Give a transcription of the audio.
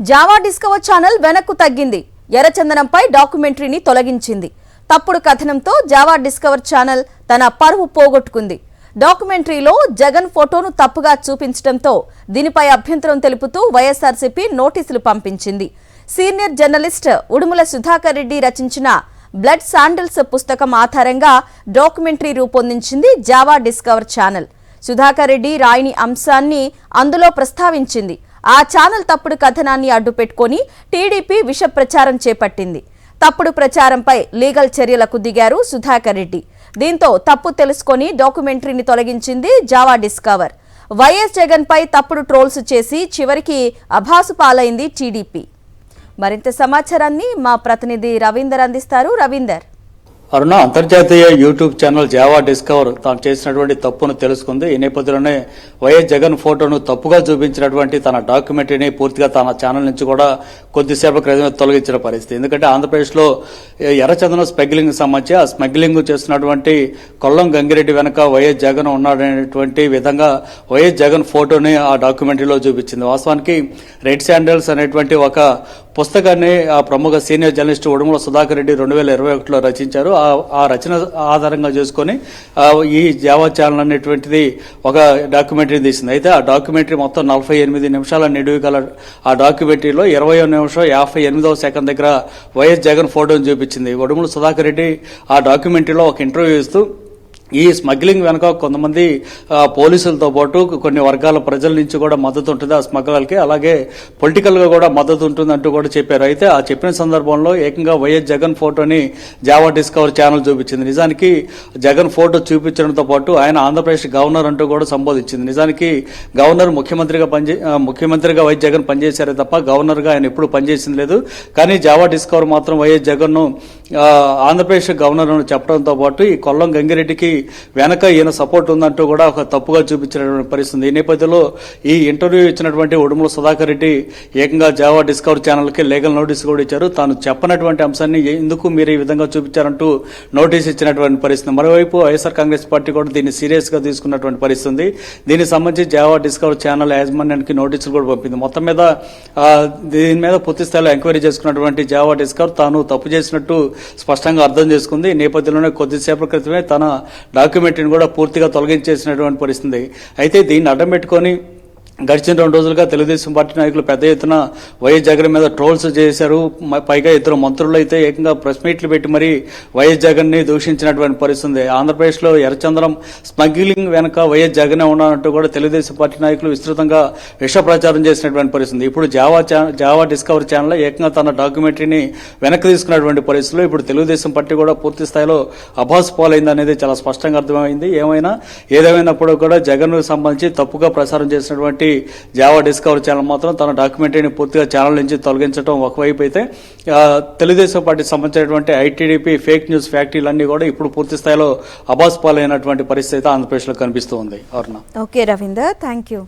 Java discover channel వెనక్కు తగ్గింది. ఎర్రచందనంపై డాక్యుమెంటరీని తొలగించింది. తప్పుడు కథనంతో జావా డిస్కవర్ ఛానల్ తన పరువు పోగొట్టుకుంది. డాక్యుమెంటరీలో జగన్ ఫోటోను తప్పుగా చూపించడంతో దీనిపై అభ్యంతరం తెలుపుతూ వైఎస్ఆర్సీపీ నోటీసులు పంపించింది. సీనియర్ జర్నలిస్ట్ ఉడుముల సుధాకర్ రెడ్డి రచించిన బ్లడ్ శాండిల్స్ పుస్తకం ఆధారంగా డాక్యుమెంటరీ రూపొందించింది Java discover channel. Sudhakar Reddy రాయని అంశాన్ని అందులో ప్రస్తావించింది. ఆ ఛానల్ తప్పుడు కథనాన్ని అడ్డుపెట్టుకుని టీడీపీ విష ప్రచారం చేపట్టింది. తప్పుడు ప్రచారంపై లీగల్ చర్యలకు దిగారు సుధాకర్ రెడ్డి. దీంతో తప్పు తెలుసుకొని డాక్యుమెంటరీని తొలగించింది జావా డిస్కవర్. వైఎస్ జగన్ పై తప్పుడు ట్రోల్స్ చేసి చివరికి అభాసు పాలైంది టీడీపీ. మరింత సమాచారాన్ని మా ప్రతినిధి రవీందర్ అందిస్తారు. రవీందర్. అరుణ, అంతర్జాతీయ యూట్యూబ్ ఛానల్ జావా డిస్కవర్ తాను చేసినటువంటి తప్పును తెలుసుకుంది. ఈ నేపథ్యంలోనే వైఎస్ జగన్ ఫోటోను తప్పుగా చూపించినటువంటి తన డాక్యుమెంటరీని పూర్తిగా తన ఛానల్ నుంచి కూడా కొద్దిసేపు క్రితమే తొలగించిన పరిస్థితి. ఎందుకంటే ఆంధ్రప్రదేశ్లో ఎర్రచందనం స్మగ్లింగ్ సంబంధించి ఆ స్మగ్లింగ్ చేస్తున్నటువంటి కొల్లం గంగిరెడ్డి వెనక వైఎస్ జగన్ ఉన్నాడనేటువంటి విధంగా వైఎస్ జగన్ ఫోటోని ఆ డాక్యుమెంటరీలో చూపించింది. వాస్తవానికి రెడ్ శాండల్స్ అనేటువంటి ఒక పుస్తకాన్ని ఆ ప్రముఖ సీనియర్ జర్నలిస్ట్ ఉడుముల సుధాకర్ రెడ్డి 2021లో రచించారు. ఆ రచన ఆధారంగా చేసుకుని ఈ జావా ఛానల్ అనేటువంటిది ఒక డాక్యుమెంటరీ తీసింది. అయితే ఆ డాక్యుమెంటరీ మొత్తం 48 నిమిషాల నిడివి గల ఆ డాక్యుమెంటరీలో 20వ నిమిషం 58వ సెకండ్ దగ్గర వైఎస్ జగన్ ఫోటోను చూపించింది. ఉడుముల సుధాకర్ రెడ్డి ఆ డాక్యుమెంటరీలో ఒక ఇంటర్వ్యూ ఇస్తూ ఈ స్మగ్లింగ్ వెనక కొంతమంది పోలీసులతో పాటు కొన్ని వర్గాల ప్రజల నుంచి కూడా మద్దతు ఉంటుంది ఆ స్మగ్లర్కి, అలాగే పొలిటికల్ గా కూడా మద్దతు ఉంటుందంటూ కూడా చెప్పారు. అయితే ఆ చెప్పిన సందర్భంలో ఏకంగా వైఎస్ జగన్ ఫోటోని జావా డిస్కవర్ ఛానల్ చూపించింది. నిజానికి జగన్ ఫోటో చూపించడంతో పాటు ఆయన ఆంధ్రప్రదేశ్ గవర్నర్ అంటూ కూడా సంబోధించింది. నిజానికి గవర్నర్ ముఖ్యమంత్రిగా వైఎస్ జగన్ పనిచేశారే తప్ప గవర్నర్ గా ఆయన ఎప్పుడు పనిచేసింది లేదు. కానీ జావా డిస్కవర్ మాత్రం వైఎస్ జగన్ ను ఆంధ్రప్రదేశ్ గవర్నర్ అని చెప్పడంతో పాటు ఈ కొల్లం గంగిరెడ్డికి వెనక ఈయన సపోర్ట్ ఉందంటూ కూడా ఒక తప్పుగా చూపించినటువంటి పరిస్థితి. ఈ నేపథ్యంలో ఈ ఇంటర్వ్యూ ఇచ్చినటువంటి ఉడుముల సుధాకర్ రెడ్డి ఏకంగా జావా డిస్కవర్ ఛానల్ కి లీగల్ నోటీస్ కూడా ఇచ్చారు. తాను చెప్పనటువంటి అంశాన్ని ఎందుకు మీరు ఈ విధంగా చూపించారంటూ నోటీస్ ఇచ్చినటువంటి పరిస్థితి. మరోవైపు వైఎస్ఆర్ కాంగ్రెస్ పార్టీ కూడా దీన్ని సీరియస్ గా తీసుకున్నటువంటి పరిస్థితి. దీనికి సంబంధించి జావా డిస్కవర్ ఛానల్ యాజమాన్యానికి నోటీసులు కూడా పంపింది. మొత్తం మీద దీని మీద పూర్తి స్థాయిలో ఎంక్వైరీ చేసుకున్నటువంటి జావా డిస్కవర్ తాను తప్పు చేసినట్టు స్పష్టంగా అర్థం చేసుకుంది. ఈ నేపథ్యంలోనే కొద్దిసేపటి క్రితమే తన డాక్యుమెంటరీని కూడా పూర్తిగా తొలగించేసినటువంటి పరిస్థితి. అయితే దీన్ని అడ్డం పెట్టుకొని గడిచిన 2 రోజులుగా తెలుగుదేశం పార్టీ నాయకులు పెద్ద ఎత్తున వైఎస్ జగన్ మీద ట్రోల్స్ చేశారు. పైగా ఇద్దరు మంత్రులు అయితే ఏకంగా ప్రెస్ మీట్లు పెట్టి మరీ వైఎస్ జగన్ ని దూషించినటువంటి పరిస్థితి. ఆంధ్రప్రదేశ్ లో ఎర్రచందనం స్మగ్లింగ్ వెనక వైఎస్ జగన్ ఉన్నానంటూ కూడా తెలుగుదేశం పార్టీ నాయకులు విస్తృతంగా విష ప్రచారం చేసినటువంటి పరిస్థితి. ఇప్పుడు జావా డిస్కవర్ ఛానల్ ఏకంగా తన డాక్యుమెంటరీని వెనక్కి తీసుకున్నటువంటి పరిస్థితుల్లో ఇప్పుడు తెలుగుదేశం పార్టీ కూడా పూర్తి స్థాయిలో అభాసు పాలైంది అనేది చాలా స్పష్టంగా అర్థమైంది. ఏదేమైనప్పుడు కూడా జగన్ కు సంబంధించి తప్పుగా ప్రసారం చేసినటువంటి జావా డిస్కవర్ ఛానల్ మాత్రం తన డాక్యుమెంటరీని పూర్తిగా ఛానల్ నుంచి తొలగించడం ఒకవైపు అయితే తెలుగుదేశం పార్టీకి సంబంధించినటువంటి ఐటీడీపీ ఫేక్ న్యూస్ ఫ్యాక్టరీలన్నీ కూడా ఇప్పుడు పూర్తి స్థాయిలో అబాస్ పాలైనటువంటి పరిస్థితి ఆంధ్రప్రదేశ్ లో కనిపిస్తూ ఉంది. Okay Ravinder, thank you.